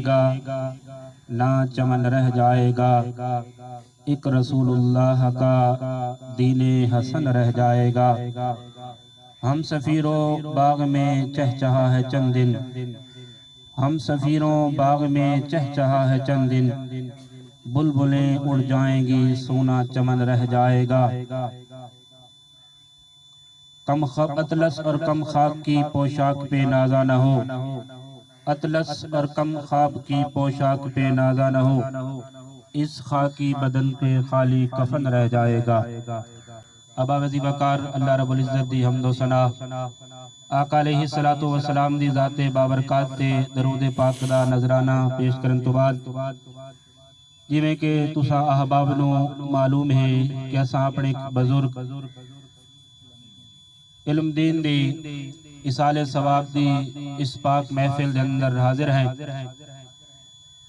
گا نہ چمن رہ جائے گا، ایک رسول اللہ کا دین حسن رہ جائے گا۔ ہم سفیروں باغ میں چہچہا ہے چند دن، ہم سفیروں باغ میں چہچہا ہے چند دن، بلبلیں اڑ جائیں گی سونا چمن رہ جائے گا۔ کم اطلس اور کم خاک کی پوشاک پہ نازا نہ ہو، اطلس اور کم خواب کی پوشاک پہ نازا نہ ہو، اس خاکی بدن پہ خالی کفن رہ جائے گا۔ ابا وزی بکار اللہ رب العزت دی حمد و ثنا، آقا علیہ السلام دی ذات بابرکات تے درود پاک دا نظرانہ پیش کرن تو بعد جویں کہ تسا احباب نو معلوم ہے کہ اساں اپنے بزرگ علم دین دی اصال ثواب دی اس پاک محفل دے اندر حاضر ہیں۔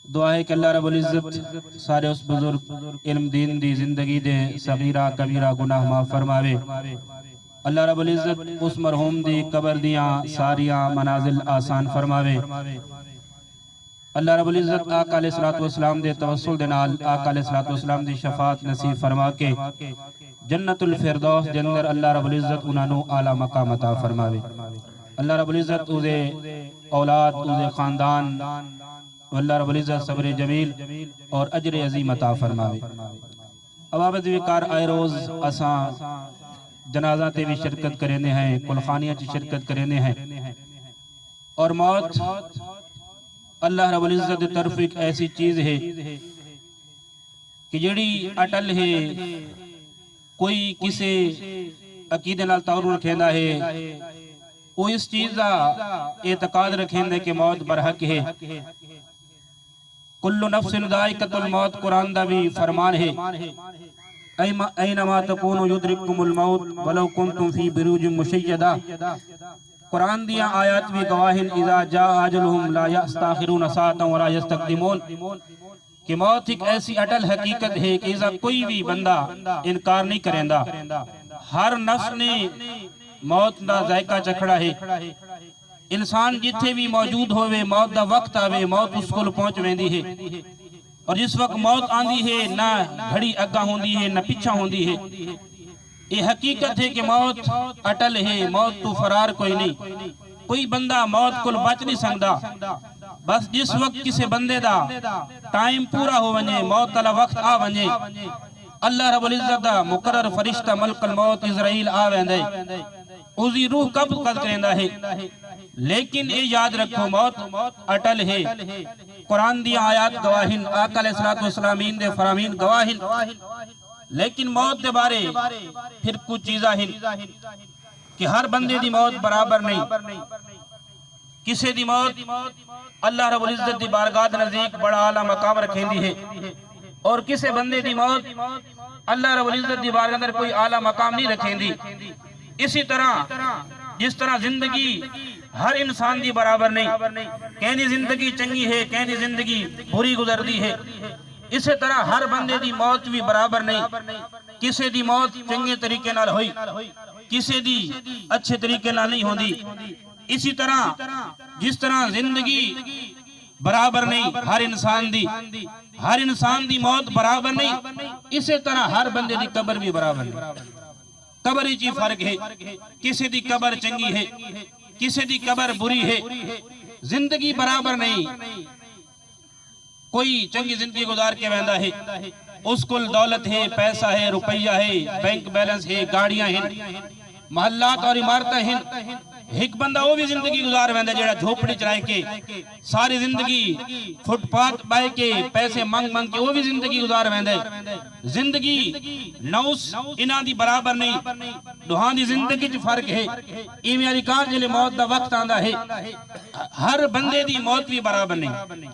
دعا ہے کہ اللہ رب العزت سارے اس بزرگ علم دین دی زندگی دے صغیرہ کبیرہ گناہ معاف فرماوے۔ اللہ رب العزت اس مرحوم دی قبر دیاں ساریاں منازل آسان فرماوے۔ اللہ رب العزت آقا علیہ السلام دے توسل دے نال آقا علیہ السلام دی شفاعت نصیب فرما کے جنت الفردوس دے اندر اللہ رب العزت انہاں نو اعلی مقام عطا فرماوے۔ اللہ رب العزت اسے اولاد اسے خاندان اللہ رب العزت صبر جمیل اور اجر عظیم عطا فرماوے۔ عبابت وکار آئے روز اساں جنازہ تے بھی شرکت کرنے ہیں، کلخانیاں چی شرکت کرنے ہیں، اور موت اللہ رب العزت دی طرف ایک ایسی چیز ہے کہ جڑی اٹل ہے، کوئی کسے عقیدے نال تعلق رکھیندا ہے، وہ اس چیز دا اعتقاد رکھیندا کہ موت برحق ہے۔ کل نفس ذائقۃ الموت قرآن دا بھی فرمان ہے، اینما تکونوا یدرککم الموت ولو کنتم فی بروج مشیدہ۔ قرآن دیا آیات بھی گواہن اذا جاء اجلہم لا یستاخرون ساعتا ولا یستقدمون، کہ موت ایک ایسی اٹل حقیقت ہے کہ اذا کوئی بھی بندہ انکار نہیں کریندا۔ ہر نفس نے موت دا ذائقہ چکھڑا ہے، انسان جتھے بھی موجود ہوئے موت دا وقت آوے موت اس کو پہنچ ویندی ہے، اور جس وقت موت آندی ہے نہ گھڑی اگا ہوندی ہے نہ پیچھا ہوندی ہے۔ یہ حقیقت ہے کہ موت اٹل ہے، موت تو فرار کوئی نہیں، کوئی بندہ موت کو بچ نہیں سکتا۔ بس جس وقت کسی بندے دا ٹائم پورا ہو ونجے، موت والا وقت آ ونجے، اللہ رب العزت دا مقرر فرشتہ ملک الموت اسرائیل آ ویندے، اسی روح قبض کریندا ہے۔ لیکن یہ یاد رکھو موت اٹل ہے، قرآن دی آیات گواہن، آقا علیہ السلام دے فرامین گواہن، لیکن موت دے بارے پھر کچھ چیزاں ہیں کہ ہر بندے دی موت برابر نہیں۔ کسی دی موت اللہ رب العزت دی بارگاہ نزدیک بڑا اعلیٰ مقام رکھیں دی ہے، اور کسی بندے دی موت اللہ رب العزت دی بارگاہ اندر کوئی اعلیٰ مقام نہیں رکھیں دی۔ اسی طرح جس طرح زندگی ہر انسان دی برابر نہیں، کہیں دی زندگی چنگی ہے کہیں دی زندگی بری گزر دی ہے، اسی طرح ہر بندے دی موت بھی برابر نہیں۔ کسی دی موت چنگے طریقے نال ہوئی، کسی دی اچھے طریقے نال نہیں ہوندی۔ اسی طرح جس طرح زندگی برابر نہیں ہر انسان دی موت برابر نہیں، اسی طرح ہر بندے دی قبر بھی برابر نہیں۔ قبر ہی چی فرق ہے، کسی دی قبر چنگی ہے کسی دی قبر بری ہے، زندگی برابر نہیں۔ کوئی چنگی زندگی گزار کے ویندا ہے، اس کو دولت ہے، پیسہ ہے، روپیہ ہے، بینک بیلنس ہے، گاڑیاں ہیں، محلات اور عمارتیں ہیں۔ ایک بندہ وہ بھی زندگی گزار ویندا جیڑا جھوپڑی چلائے کے ساری زندگی فٹ پاتھ بائے کے پیسے منگ کے وہ بھی زندگی گزار ویندا ہے۔ زندگی نوس انہاں دی برابر نہیں، دوہاں دی زندگی چ فرق ہے۔ ایویں علی کار جلے موت دا وقت آندا ہے، ہر بندے دی موت بھی برابر نہیں۔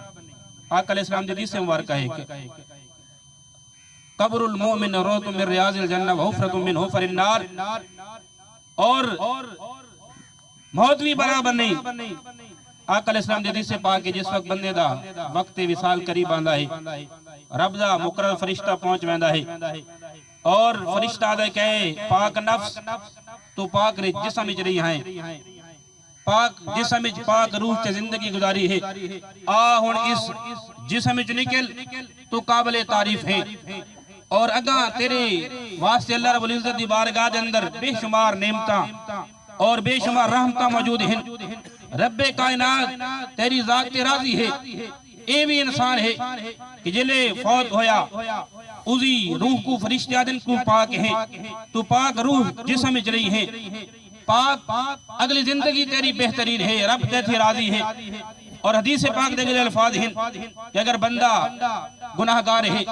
آقا علیہ السلام حدیث سے مبارکہ ہے کہ قبر المومن روضۃ من ریاض الجنہ وحفرۃ من حفر النار، اور موت بھی برابر نہیں۔ آقا علیہ السلام حدیث سے پاک کہ جس وقت بندے دا وقت وصال قریب آندا ہے، رب دا مقرر فرشتہ پہنچ ویندا ہے، اور فرشتہ آدھا کہے پاک نفس تو پاک جسم وچ رہی ہیں، پاک جسم وچ پاک روح تے زندگی گزاری ہے آ ہن اس جسم وچ نکل تو قابل تعریف ہے اور اگاں تیرے واسطے اللہ رب العزت دی بارگاہ دے اندر بے شمار نعمتاں اور بے شمار رحمتاں موجود ہیں رب کائنات تیری ذات تے راضی ہے اے بھی انسان ہے کہ جلے فوت ہویا اسی روح کو فرشتے آدن کو پاک ہیں تو پاک روح جسم وچ رہی ہے پاک اگلی زندگی تیری بہترین ہے رب تیتھی راضی ہے اور حدیث پاک دے گلے الفاظ ہیں کہ اگر بندہ گناہگار ہے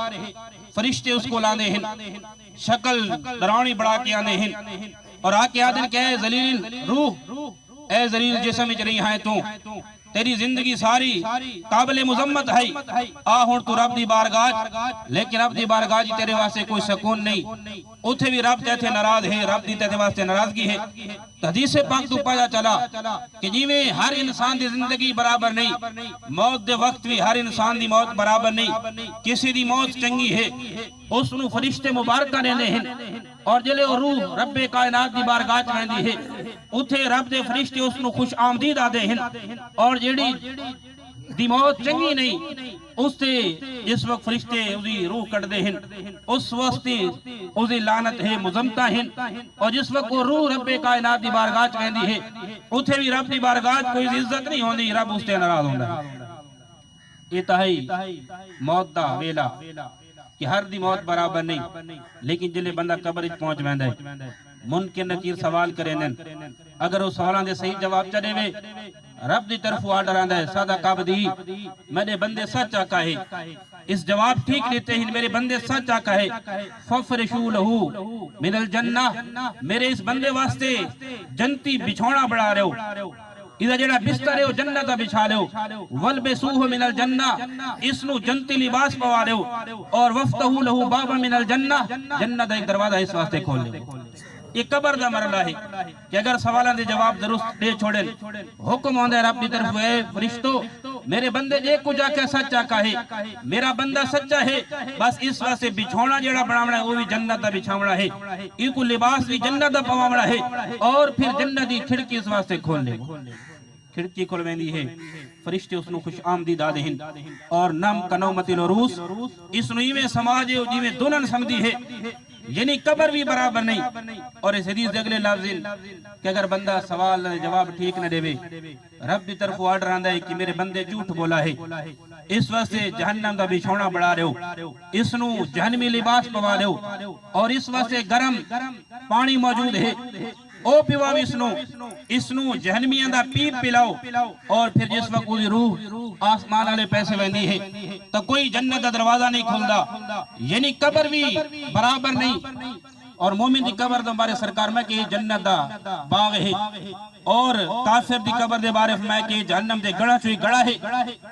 فرشتے اس کو لاندے ہیں شکل ڈراؤنی بڑھا کے آنے ہیں اور آکے آدن کہ اے ذلیل روح اے ذلیل جسم وچ رہی ہیں تو تیری زندگی ساری قابل مذمت ہے آ ہن تو رب دی بارگاہ لیکن رب دی بارگاہ جی تیرے واسطے کوئی سکون نہیں اتھے بھی رب تیتھے ناراض ہے رب دی تیتھے واسطے ناراضگی ہے حدیث پاک تو پایا چلا کہ جی میں ہر انسان دی زندگی برابر نہیں موت دے وقت بھی ہر انسان دی موت برابر نہیں کسی دی موت چنگی ہے اس نو فرشتے مبارکہ دیندے ہیں اور جلے روح رب کائنات دی بارگاہ چ ویندی ہے اتھے رب دے فرشتے اس نو خوش آمدید آدے ہیں اور جیڑی دی موت چنگی نہیں اس تے جس وقت فرشتے اسی روح کٹ دے ہیں اس وقت اسی لعنت ہے مذمتہ ہیں اور جس وقت وہ روح رب کائنات دی بارگاہ چ ویندی ہے اتھے بھی رب دی بارگاہ کوئی عزت نہیں ہوندی رب اس تے ناراض ہوندا یہ تہائی موت دا ویلا کہ ہر دی موت برابر نہیں لیکن جلے بندہ قبر وچ پہنچ ویندا ہے منکر نکیر سوال کریں اگر وہ سوالاں دے صحیح جواب چلے وے رب دی طرف آرڈر آندا ہے صدق عبدی میرے بندے سچ آقا ہے اس جواب ٹھیک لیتے ہیں میرے بندے سچ آقا ہے ففرشوا لہو من الجنہ میرے اس بندے واسطے جنتی بچھونا بڑھا رہے ہو ادھا جڑا بستر ہے وہ جنت دا بچھا لے ہو والبسوہ من الجنہ اس نو جنتی لباس پوا لے ہو اور وفتہو لہو بابا من الجنہ جنت دا ایک دروازہ اس واسطے کھول لے یہ قبر دا مرحلہ ہے کہ اگر سوالاں دے جواب درست دے چھوڑیں حکم ہوندا ہے رب دی طرف اے فرشتو میرے بندے جے کو جا کے سچ آقا ہے میرا بندہ سچا ہے بس اس واسطے بچھونا جیڑا بناونا ہے وہ بھی جنت دا بچھاونا ہے یہ کو لباس بھی جنت دا پواونا ہے اور پھر جنت دی کھڑکی اس واسطے کھول لے کھڑکی کھول ویندی ہے فرشتے اس نو خوش آمدید آدے ہیں اور نم کنومت العروس اس نو ایویں سماج جیویں دلہن سمجھی ہے یعنی قبر بھی برابر نہیں اور اس حدیث دے اگلے لفظ کہ اگر بندہ سوال جواب ٹھیک نہ دے رب دی طرف آرڈر آندا ہے کہ میرے بندے جھوٹ بولا ہے اس واسطے جہنم دا بچھونا بڑھا رہے ہو اس نو جہنمی لباس پوا رہے ہو اور اس واسطے گرم پانی موجود ہے او پیواو اس نو جہنمیاں دا پیپ پلاؤ اور پھر جس وقت وہ روح آسمان والے پیسے ویندی ہے تو کوئی جنت دا دروازہ نہیں کھلدا یعنی قبر بھی برابر نہیں اور مومن دی قبر دے بارے سرکار میں کہ جنت دا باغ ہے اور کافر دی قبر دے بارے میں کہ جہنم دے گڑا چوئی گڑا ہے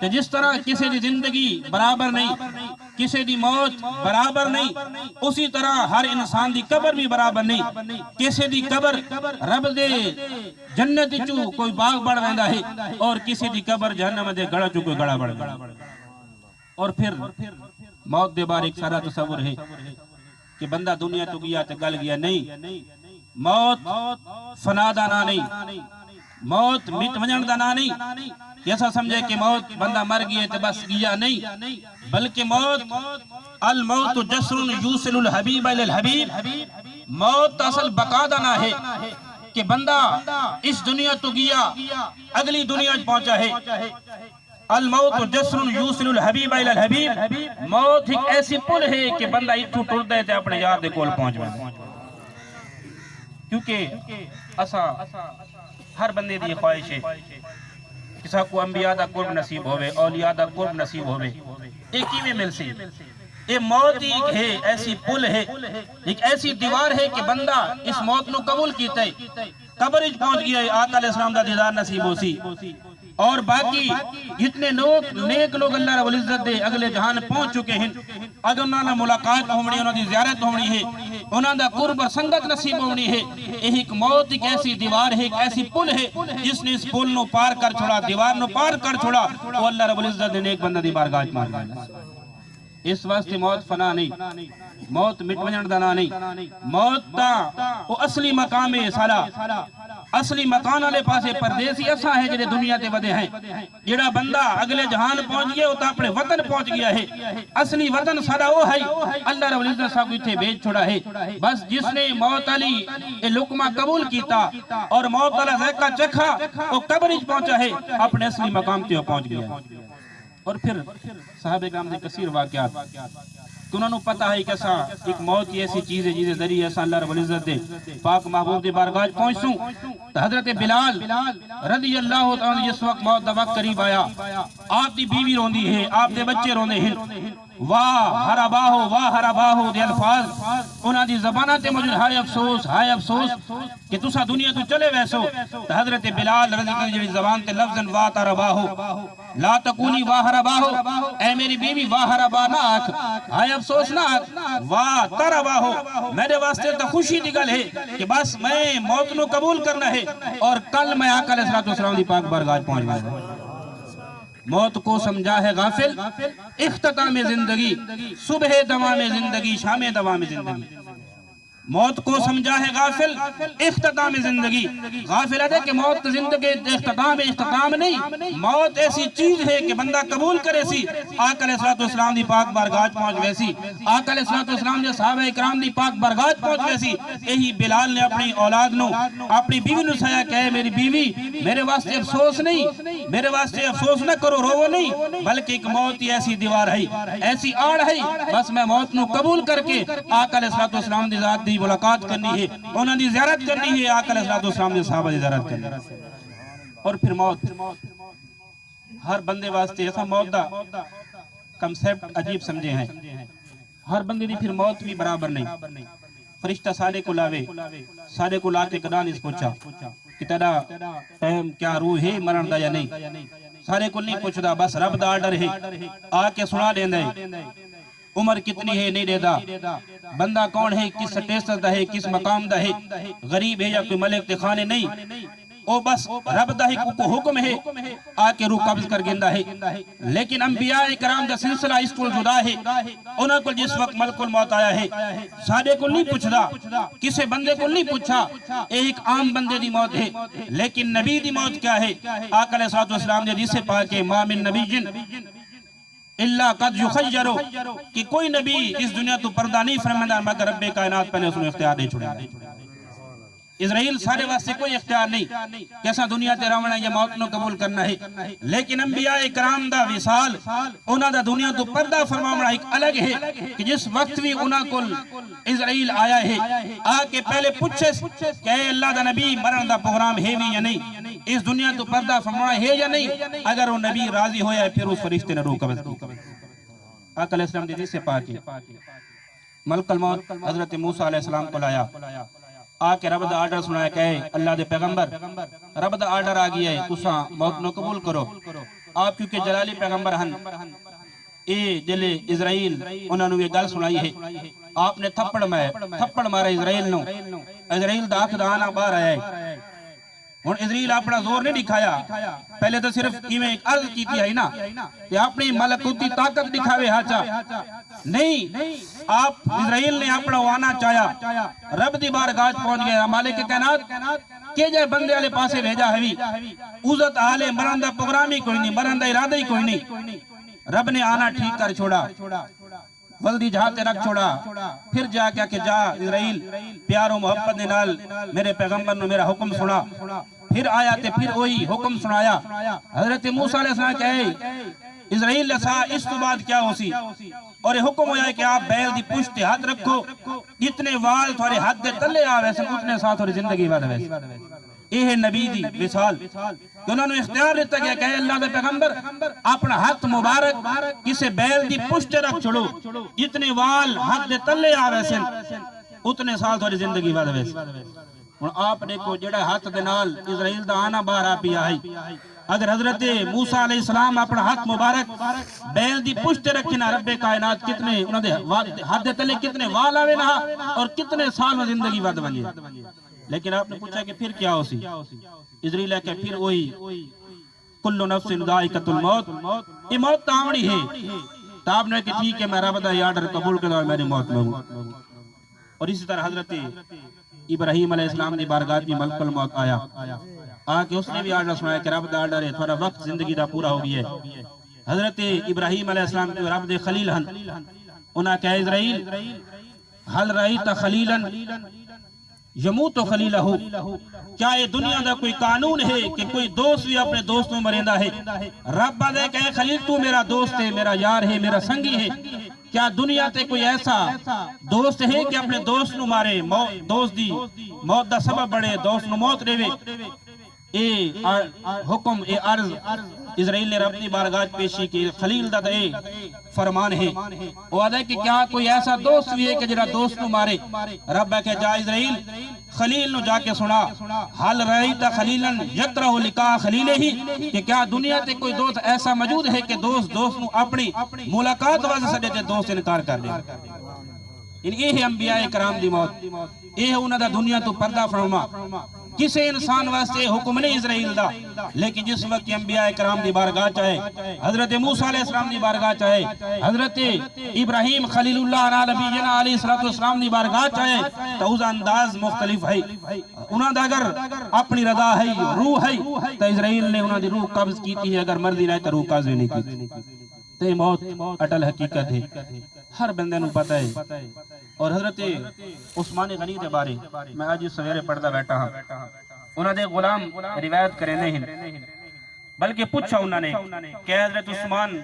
کہ جس طرح کسی دی زندگی برابر نہیں کسی دی موت برابر نہیں اسی طرح ہر انسان دی قبر بھی برابر نہیں کسی دی قبر رب دے جنت چو کوئی باغ بڑھ ویندا ہے اور کسی دی قبر جہنم دے گڑا چو کوئی گڑا بڑھ اور پھر موت دے بارے ایک سارا تصور ہے کہ بندہ دنیا تو گیا تو گل گیا نہیں موت فنا دا نا نہیں موت مٹ ونجن دا نا نہیں ایسا سمجھے کہ موت بندہ مر گیا تو بس گیا نہیں بلکہ موت الموت جسر یوصل الحبیب الی الحبیب موت اصل بقا دا نا ہے کہ بندہ اس دنیا تو گیا اگلی دنیا پہنچا ہے الموت جسر یوصل الحبیب الی الحبیب موت ایک ایسی پل ہے کہ بندہ اتھو ٹردا ہے تے اپنے یار دے کول پہنچ ویندا کیونکہ اسا ہر بندے دی خواہش ہے کسا کو انبیاء دا قرب نصیب ہوئے اولیاء دا قرب نصیب ہوئے ایک ہی میں مل سی یہ موت ایک ہے ایسی پل ہے ایک ایسی دیوار ہے کہ بندہ اس موت نو قبول کیتا ہے قبر اچ پہنچ گیا ہے آقا علیہ السلام دا دیدار نصیب ہو سی اور باقی جتنے نیک لوگ اللہ رب العزت دے اگلے جہان پہنچ چکے ہیں اگر انہوں نے ملاقات ہونی انہوں نے زیارت ہونی ہے انہوں نے قرب اور سنگت نصیب ہونی ہے ایک موت ایک ایسی دیوار ہے ایک ایسی پل ہے جس نے اس پل نو پار کر چھوڑا دیوار نو پار کر چھوڑا وہ اللہ رب العزت نے نیک بندہ دی بارگاہ مار گیا اس واسطے موت فنا نہیں موت مٹ ونجن دا نا نہیں موت دا وہ اصلی مقام ہے سارا اصلی مکان والے پاسے پردیسی اساں ہے جڑے دنیا تے ودے ہیں جڑا بندہ اگلے جہان پہنچ گیا وہ تا اپنے وطن پہنچ گیا ہے اصلی وطن سارا وہ ہے اللہ رب العزت صاحب ایتھے بھیج چھوڑا ہے بس جس نے موت علی اے لقمہ قبول کیتا اور موت والا ذائقہ چکھا وہ قبر وچ پہنچا ہے اپنے اصلی مقام تے پہنچ گیا ہے اور پھر صحابہ کرام دے کثیر واقعات کہ انہوں نے پتہ ہے کہ ایک موت کی ایسی چیز ہے جس کے ذریعے ایسا اللہ رب العزت دے پاک محبوب دے بارگاہ پہنچوں تو حضرت بلال رضی اللہ عنہ جس وقت موت دا وقت قریب آیا آپ دی بیوی روندی ہے آپ دے بچے روندے ہیں واہ ہرباہو دے الفاظ انہاں دی زبانہ تے موجود ہائے افسوس کہ تسا دنیا تو چلے ویسو تو حضرت بلال رضی اللہ عنہ زبان تے لفظاً واہ ترباہو لا تکونی واہ ہرباہو اے میری بیوی واہ ہربا نہ آکھ ہائے افسوس نہ آکھ واہ ترباہو میرے واسطے تو خوشی دی گل ہے کہ بس میں موت نو قبول کرنا ہے اور کل میں آقا علیہ السلام دی پاک بارگاہ پہنچ گیا موت کو سمجھا ہے غافل اختتام زندگی صبح دوام زندگی شام دوام زندگی موت کو سمجھا ہے غافل اختتام زندگی غافل ہے کہ موت زندگی اختتام نہیں موت ایسی چیز ہے کہ بندہ قبول کرے سی آقا علیہ السلام دی پاک بارگاہ پہنچ گئے سی آقا علیہ السلام دے صحابہ اکرام دی پاک بارگاہ پہنچ گئے سی یہی بلال نے اپنی اولاد نو اپنی بیوی نو سایا کہ میری بیوی میرے واسطے افسوس نہیں میرے واسطے افسوس نہ کرو روو نہیں بلکہ ایک موت ہی ایسی دیوار ہے ایسی آڑ ہے بس میں موت نو قبول کر کے آقا علیہ السلام دی ذات دی ملاقات کرنی ہے انہوں نے زیارت کرنی ہے آقا علیہ السلام نے صحابہ نے زیارت کرنی ہے اور پھر موت ہر بندے واسطے ایسا موت دا کنسیپٹ عجیب سمجھے ہیں ہر بندے دی پھر موت بھی برابر نہیں فرشتہ سارے کو لاوے سارے کو لاتے قدان اس پوچھا کہ تیرا ٹائم کیا روح ہے مرن دا یا نہیں سارے کو نہیں پوچھ دا بس رب دا آرڈر ہے آ کے سنا دیں دے عمر کتنی ہے نہیں دیدا بندہ کون ہے کس سٹیسس دا ہے کس مقام دا ہے غریب ہے یا کوئی ملک تے خانے نہیں او بس رب دا ہی کو حکم ہے آ کے روح قبض کر گندہ ہے لیکن انبیاء کرام دا سلسلہ اس کو جدا ہے انہوں کو جس وقت ملک الموت آیا ہے سارے کو نہیں پوچھ دا کسے بندے کو نہیں پوچھا ایک عام بندے دی موت ہے لیکن نبی دی موت کیا ہے آقا علیہ السلام نے حدیث پاک ہے ما من نبی جن اللہ قد یخیرو کہ کوئی نبی اس دنیا تو پردہ نہیں فرماندار مگر رب کائنات پہنے اس نے اختیار نہیں چھوڑا اسرائیل سارے واسطے کوئی اختیار نہیں کیسا دنیا تے رونا یا موت نو قبول کرنا ہے لیکن انبیاء کرام دا وصال انہاں دا دنیا تو پردہ فرمانا ایک الگ ہے کہ جس وقت بھی انہاں کو اسرائیل آیا ہے آ کے پہلے پوچھے کہ اے اللہ دا نبی مرن دا پروگرام ہے بھی یا نہیں اس دنیا تو پردہ فرمانا ہے یا نہیں اگر وہ نبی راضی ہویا ہے پھر اس فرشتے نے روح قبض کی آقا علیہ السلام دیدی سے پاکی ملک الموت حضرت موسیٰ علیہ السلام کو لایا آ کے رب دا آرڈر سنایا کہ اللہ دے پیغمبر رب دا آرڈر آ گیا ہے تساں موت نو قبول کرو آپ کیونکہ جلالی پیغمبر ہن اے جلے اسرائیل انہوں نے یہ گل سنائی ہے آپ نے تھپڑ مارا اسرائیل نو اسرائیل دا آنکھ دا آنا باہر آیا ہے اسرائیل اپنا زور نہیں دکھایا پہلے تو صرف ایک عرض کی تھی ہے نا کہ اپنی ملکوتی طاقت دکھاوے ہاچا نہیں آپ اسرائیل نے اپنا وانا چاہیا رب دی بارگاہ پہنچ گیا مالک کائنات کہ جائے بندے والے پاسے بھیجا ہے عزت آلے مرن دا پروگرام ہی کوئی نہیں مرن دا ارادہ ہی کوئی نہیں رب نے آنا ٹھیک کر چھوڑا ولدی جہاں تے رکھ چھوڑا پھر جا کیا کہ جا اسرائیل پیار و محبت نال میرے پیغمبر نے میرا حکم سنا پھر آیا تے پھر وہی حکم سنایا حضرت موسیٰ علیہ السلام کہے اسرائیل لسا اس تو بعد کیا ہو سی اور یہ حکم ہو جائے کہ آپ بیل دی پشت ہاتھ رکھو جتنے وال تھوڑے ہاتھ دے تلے آوے سے اتنے ساتھ تھوڑی زندگی بات ہے یہ ہے نبی دی مثال کہ انہوں نے اختیار دیتا گیا کہ اللہ دے پیغمبر اپنا ہاتھ مبارک کسے بیل دی پشت رکھ چھوڑو جتنے وال ہاتھ دے تلے آوے سے اتنے سال تھوڑی زندگی بات ہے اور آپ دیکھو جڑا ہاتھ دے نال اسرائیل دا آنا باہر آپی آئی اگر حضرت موسیٰ علیہ السلام اپنا ہاتھ مبارک بیل دی پشت رکھنا رب کائنات کتنے انہوں دے ہاتھ دے تلے کتنے وال آوے نہا اور کتنے سال میں زندگی بات بنی لیکن آپ نے پوچھا کہ پھر کیا ہو سی اسرائیل ہے کہ پھر وہی کل نفس ذائقۃ الموت یہ موت تاوڑی ہے تو آپ نے کہ ٹھیک ہے میں رب دا آرڈر قبول کرتا ہوں میری موت میں ہوں اور اسی طرح حضرت ابراہیم علیہ السلام دی بارگاہ میں ملک الموت آیا آ کے اس نے بھی آرڈر سنایا کہ رب دا آرڈر ہے تھوڑا وقت زندگی دا پورا ہو گیا ہے. حضرت ابراہیم علیہ السلام کے رب دے خلیل ہن انہاں کہا اسرائیل حل رأیت خلیلا یموت خلیلہ، کیا یہ دنیا دا کوئی قانون ہے کہ کوئی دوست بھی اپنے دوست میں مریندا ہے؟ رب دے کہے خلیل تو میرا دوست ہے، میرا یار ہے، میرا سنگی ہے، کیا دنیا تے کوئی ایسا دوست ہے کہ اپنے دوست نو مارے، دوست دی موت دا سبب بڑے، دوست نو موت دے؟ اے حکم اے عرض اسرائیل نے رب دی بارگاہ پیشی کی، خلیل دا اے فرمان ہے. وہ آدھا ہے کہ کیا کوئی ایسا دوست بھی ہے کہ جڑا دوست نو مارے؟ رب ہے کہ جا اسرائیل خلیل نو جا کے سنا حل رأیت خلیلا یکرہ لقاء خلیلہ ہی، کہ کیا دنیا تے کوئی دوست ایسا موجود ہے کہ دوست نو اپنی ملاقات واسطے سڈے تے دوست انکار کر دے؟ یہ ہے انبیاء کرام دی موت، یہ ہے انہاں دا دنیا تو پردہ فرما. کسی انسان واسطے حکم نہیں اسرائیل دا، لیکن جس وقت انبیاء کرام دی بارگاہ چاہے، حضرت موسیٰ علیہ السلام دی بارگاہ چاہے، حضرت ابراہیم خلیل اللہ نبینا علیہ السلام دی بارگاہ چاہے، تو اس انداز مختلف ہے. انہاں دا اگر اپنی رضا ہے، روح ہے، تو اسرائیل نے انہاں دی روح قبض کیتی ہے، اگر مرضی نہیں تو روح قبض نہیں کیتی. تو موت اٹل حقیقت ہے، ہر بندے نو پتہ ہے. اور حضرت عثمان غنی دے بارے میں آج سویرے پڑھتا بیٹھا ہاں، انہاں دے غلام روایت کرے نہیں بلکہ پوچھا انہوں نے کہ حضرت عثمان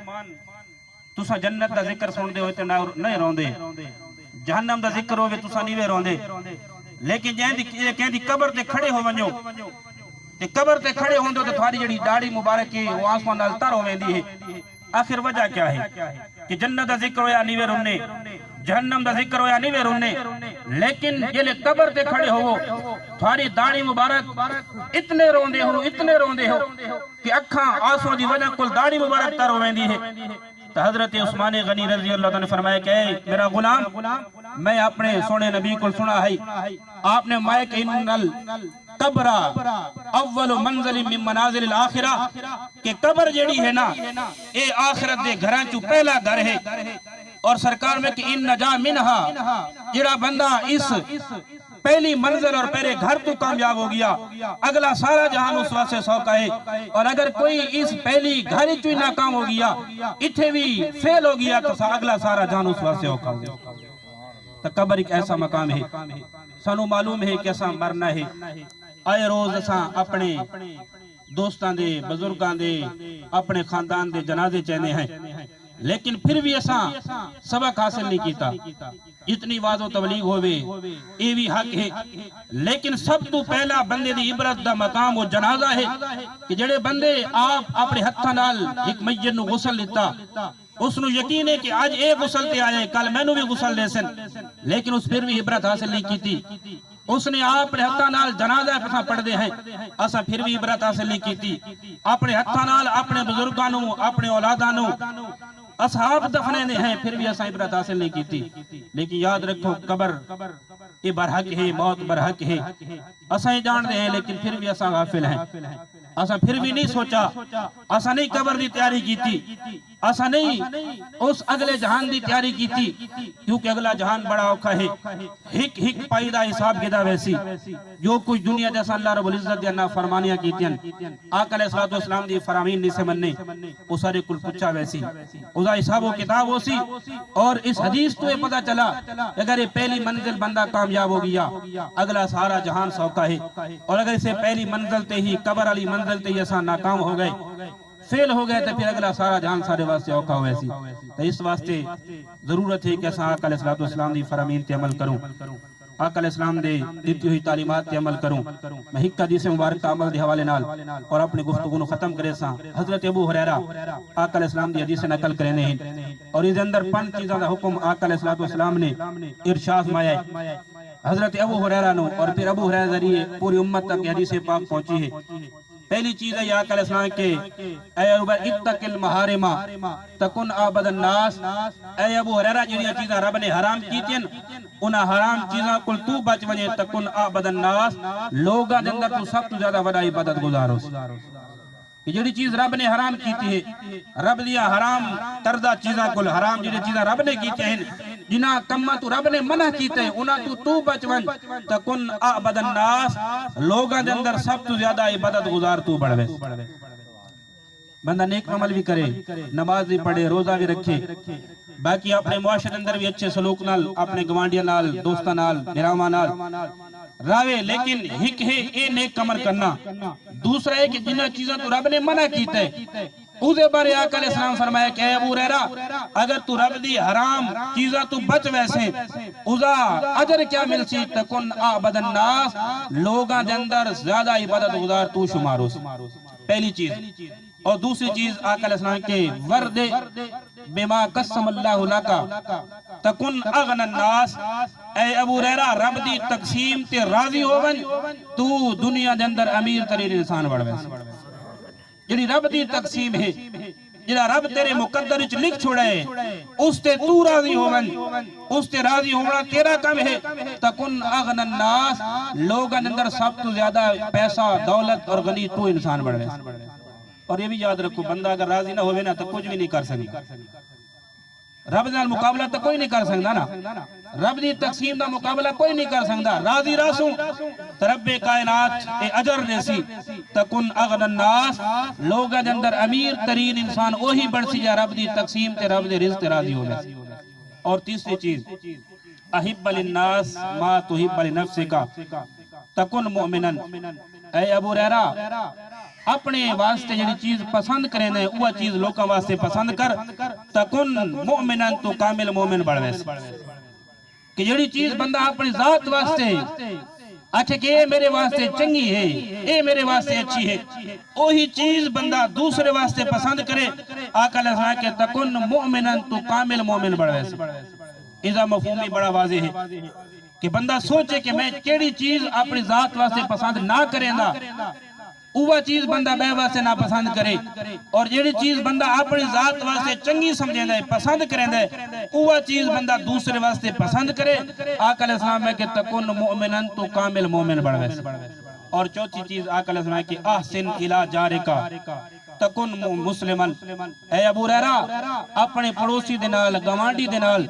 تسا جنت دا ذکر سن دے ہوئے تو نہیں روندے، جہنم دا ذکر ہوئے تسا نہیں روندے، لیکن جہاں دی قبر تے کھڑے ہو ونجو تے قبر تے کھڑے ہوندے تو تھوڑی جڑی داڑھی مبارک ہے وہ آسمان نال تر ہو ویندی ہے. آخر وجہ کیا ہے کہ جنت دا ذکر ہویا نہیں رونے، جہنم دا ذکر ہویا نہیں رونے، لیکن یہ لے قبر تے کھڑے ہو تھوڑی داڑھی مبارک اتنے روندے ہو کہ اکھاں آنسوں دی وجہ کل داڑھی مبارک تر ہو ویندی ہے. تو حضرت عثمان غنی رضی اللہ عنہ نے فرمایا کہ اے میرا غلام، میں اپنے سونے نبی کو سنا ہے، آپ نے مائے کہ انل قبر اول منزل من منازل الاخرہ، کہ قبر جڑی ہے نا اے آخرت دے گھراں چوں پہلا گھر ہے. اور سرکار میں کہ ان نجا منہا، جڑا بندہ اس پہلی منزل اور پہلے گھر تو کامیاب ہو گیا، اگلا سارا جہان اس واسطے سوکا ہے. اور اگر کوئی اس پہلی گھر چوں ناکام ہو گیا، اتھے بھی فیل ہو گیا، تو اگلا سارا جہان اس واسطے ہوکا ہو گیا. تو قبر ایک ایسا مقام ہے، سانو معلوم ہے کہ اساں مرنا ہے. آئے روز اساں اپنے دوستاں دے، بزرگاں دے، اپنے خاندان دے جنازے چہنے ہیں، لیکن پھر بھی اساں سبق حاصل نہیں کیتا. اتنی واضح و تبلیغ ہوئے یہ بھی حق ہے، لیکن سب تو پہلا بندے دی عبرت دا مقام و جنازہ ہے کہ جڑے بندے آپ اپنے ہتھاں نال ایک میت نو غسل لیتا، اس نو یقین ہے کہ آج اے غسل تے آئے کل میں نو بھی غسل دے سن، لیکن اس پھر بھی عبرت حاصل نہیں کیتی. اس نے اپنے ہتھاں نال جنازہ پسا پڑھ دے ہیں، اسا پھر بھی عبرت حاصل نہیں کیتی. اپنے ہتھاں نال اپنے بزرگاں نو، اپنے اولاداں نو اصحاب دفنے نے ہیں، پھر بھی اسا عبرت حاصل نہیں کیتی. لیکن یاد رکھو قبر یہ برحق ہے، موت برحق ہے. اسا یہ جان دے ہیں لیکن پھر بھی اسا غافل ہیں. اسا پھر بھی نہیں سوچا، اسا نہیں قبر دی تیاری کیتی، اسا نہیں اس اگلے جہان دی تیاری کیتی، کیونکہ اگلا جہان بڑا اوکھا ہے. ہک پائیدہ حساب کتاب ویسی جو کچھ دنیا جیسا اللہ رب العزت دینا فرمانیاں کیتیاں، آقا علیہ السلام دی فرامین نہیں سے مننے، وہ سارے کل پچھا ویسی اسا حساب و کتاب ہو سی. اور اس حدیث تو یہ پتا چلا اگر یہ پہلی منزل بندہ کامیاب ہو گیا، اگلا سارا جہان سوکا ہے. اور اگر اسے پہلی منزل تے ہی قبر علی منزل تے ہی ایسا ناکام ہو گئے، فیل ہو گئے، تو پھر اگلا سارا جہان سارے واسطے اوکھا ہوئے سی. تو اس واسطے ضرورت ہے کہ ایسا آقا علیہ السلام دی فرامین تے عمل کروں، آقا علیہ السلام دے دیتی ہوئی تعلیمات تے عمل کروں. میں ہک حدیث مبارک عمل دے حوالے نال اور اپنی گفتگو نو ختم کرے سا. حضرت ابو ہریرہ آقا علیہ السلام دی حدیث نقل کرے ہیں، اور اس اندر 5 چیزاں دا حکم آقا علیہ السلام نے ارشاد فرمایا ہے حضرت ابو ہریرہ نو، اور پھر ابو ہریرہ ذریعے پوری امت تک حدیث پاک پہنچی ہے. پہلی چیز ہے آقا علیہ السلام کے اے ابو اتق المحارم تکن عبد الناس، اے ابو ہریرہ جڑیاں چیزاں رب نے حرام کیتیں انہاں حرام چیزاں کل تو بچ وجے، تکن عبد الناس لوگاں دے اندر تو سب تو زیادہ بڑا عبادت گزار ہو. کہ جڑی چیز رب نے حرام کیتی ہے، رب دیا حرام کردہ چیزاں کل، حرام جڑی چیزاں رب نے کیتی ہیں جنہاں کمہ تو رب نے منع کیتے انہاں تو بچ ون تکن اعبد الناس لوگاں دے اندر سب تو زیادہ عبادت گزار تو بڑھوے بندہ نیک عمل بھی کرے نماز بھی پڑھے روزہ بھی رکھے باقی اپنے معاشرے اندر بھی اچھے سلوک نال اپنے گوانڈیاں نال دوستاں نال نراواں نال راوے لیکن ہک ہے اے نیک عمل کرنا دوسرا ہے کہ جنہاں چیزاں تو رب نے منع کیتے اسے بارے آقا علیہ السلام فرمایا کہ اے ابو ہریرہ اگر تو رب دی حرام چیزاں تو بچ ویسے اسا اجر کیا مل سی تکن اعبد الناس لوگاں دے اندر زیادہ عبادت گزار تو شمار ہو پہلی چیز اور دوسری چیز آقا علیہ السلام کے ورد بما قسم اللہ لکا تکن اغن الناس اے ابو ہریرہ رب دی تقسیم تے راضی ہوون تو دنیا دے اندر امیر ترین انسان بڑھ ویسے جڑی رب دی تقسیم ہے جڑا رب تیرے مقدر وچ لکھ چھوڑے اس تے تو راضی ہوون اس تے راضی ہونا تیرا کم ہے تکن اغن الناس لوگاں اندر سب تو زیادہ پیسہ دولت اور غنی تو انسان بڑھے اور یہ بھی یاد رکھو بندہ اگر راضی نہ ہوئے نا تو کچھ بھی نہیں کر سکتا رب نال مقابلہ تو کوئی نہیں کر سکتا نا رب دی تقسیم دا مقابلہ کوئی نہیں کر سکتا راضی راسوں رب کائنات اے اجر دیسی تکن اغن الناس لوگاں دے اندر امیر ترین انسان وہی بڑھ سی جا رب دی تقسیم تے رب دے رزق راضی ہو گئے اور تیسری چیز احب للناس ما تحب لنفسک تکن مؤمنا اے ابو ہریرہ اپنے واسطے جڑی چیز پسند کریں دے وہ چیز لوکاں واسطے پسند کر تکن مؤمنا تو کامل مومن بڑھ ویس کہ جڑی چیز بندہ اپنی ذات واسطے اچھے کہ اے میرے واسطے چنگی ہے اے میرے واسطے اچھی ہے وہی چیز بندہ دوسرے واسطے پسند کرے آقا علیہ السلام کہ تکن مؤمنا تو کامل مومن بڑھ ویس اذا مفہومی بڑا واضح ہے کہ بندہ سوچے کہ میں کیڑی چیز اپنی ذات واسطے پسند نہ کریں دا اوہ چیز بندہ بے واسطے نہ پسند کرے اور جیڑی چیز بندہ اپنی ذات واسطے چنگی سمجھیں دے پسند کریں دے اوہ چیز بندہ دوسرے واسطے پسند کرے آقا علیہ السلام ہے کہ تکن مؤمنن تو کامل مومن بڑھ ویس اور چوتھی چیز آقا علیہ السلام ہے کہ احسن الی جارکا تکن مسلمن اے ابو ہریرہ اپنے پڑوسی دے نال گوانڈی دے نال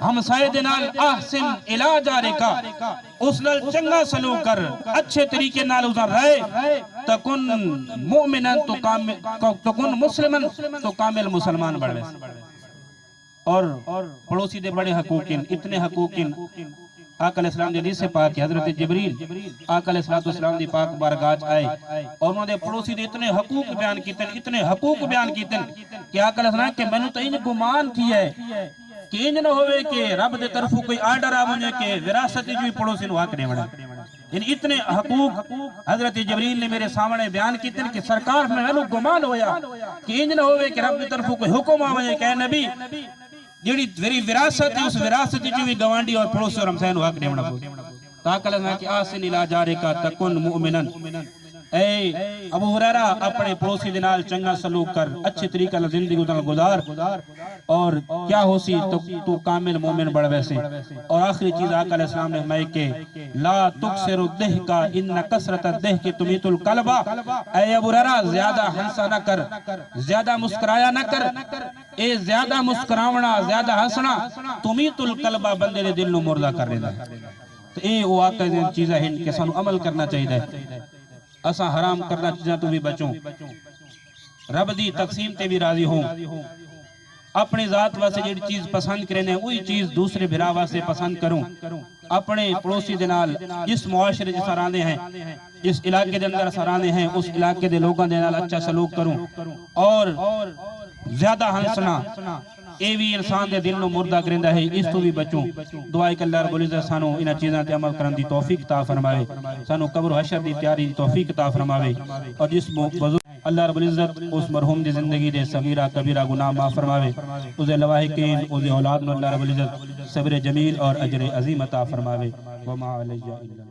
ہمسائے دے نال احسن الی جارکا اس نال چنگا سلوک کر اچھے طریقے نال اساں رہے تکن مؤمنن تو کامل تکن مسلمن تو کامل مسلمان بڑھ ویس اور پڑوسی دے بڑے حقوقین اتنے حقوقین آقا علیہ السلام دی حدیث سے پاک ہے حضرت جبریل آقا علیہ السلام دی پاک بارگاہ آئے اور انہوں نے پڑوسی دے اتنے حقوق بیان کیتے کہ آقا علیہ السلام کہ میں نے تو انج گمان کی ہے کہ انج نہ ہوئے کہ رب دے طرفوں کوئی آرڈر آ ونجے کہ وراثت جو پڑوسی نو حق نہیں بنے یعنی اتنے حقوق حضرت جبریل نے میرے سامنے بیان کیتے کہ سرکار میں نے گمان ہویا کہ انج نہ ہوئے کہ رب دے طرفوں کوئی حکم آ ونجے کہ اے نبی جیڑی میری وراثت ہے اس وراثت جو بھی گوانڈی اور پڑوسی اور ہمسائے نو حق نہیں بنا تاکہ اللہ کہ آسن الی جارکا تکن مؤمنا اے ابو ہریرہ اپنے پڑوسی دے نال چنگا سلوک کر اچھے طریقے نال زندگی گزار اور کیا ہو سی تو کامل مومن بڑھ ویسے اور آخری چیز آقا علیہ السلام نے فرمائی کہ لا تکسر الضحک ان کثرت الضحک تمیت القلب اے ابو ہریرہ زیادہ ہنسا نہ کر زیادہ مسکرایا نہ کر اے زیادہ مسکراونا زیادہ ہنسنا تمیت القلب بندے دے دل نو مردہ کر دینا تو اے وہ آقا دے چیزیں ہیں کہ سانو عمل کرنا چاہیے اساں حرام کرنا چیزاں تو بھی بچوں رب دی تقسیم تے بھی راضی ہوں اپنی ذات واسطے جڑی چیز پسند کرنے وہی چیز دوسرے بھرا واسطے پسند کروں اپنے پڑوسی دے نال جس معاشرے جس سرانے ہیں جس علاقے دے اندر سرانے ہیں اس علاقے دے لوگاں دے نال اچھا سلوک کروں اور زیادہ ہنسنا اے بھی انسان دے دل نو مردہ کرندا ہے اس تو بھی بچوں دعا کہ اللہ رب العزت سانو انہاں چیزاں تے عمل کرن دی توفیق عطا فرمائے سانو قبر و حشر دی تیاری دی توفیق عطا فرمائے اور جس بزرگ اللہ رب العزت اس مرحوم دی زندگی دے صغیرہ کبیرہ گناہ معاف فرمائے اسے لواحقین اسے اولاد نو اللہ رب العزت صبر جمیل اور اجر عظیم عطا فرمائے وما علیہ الا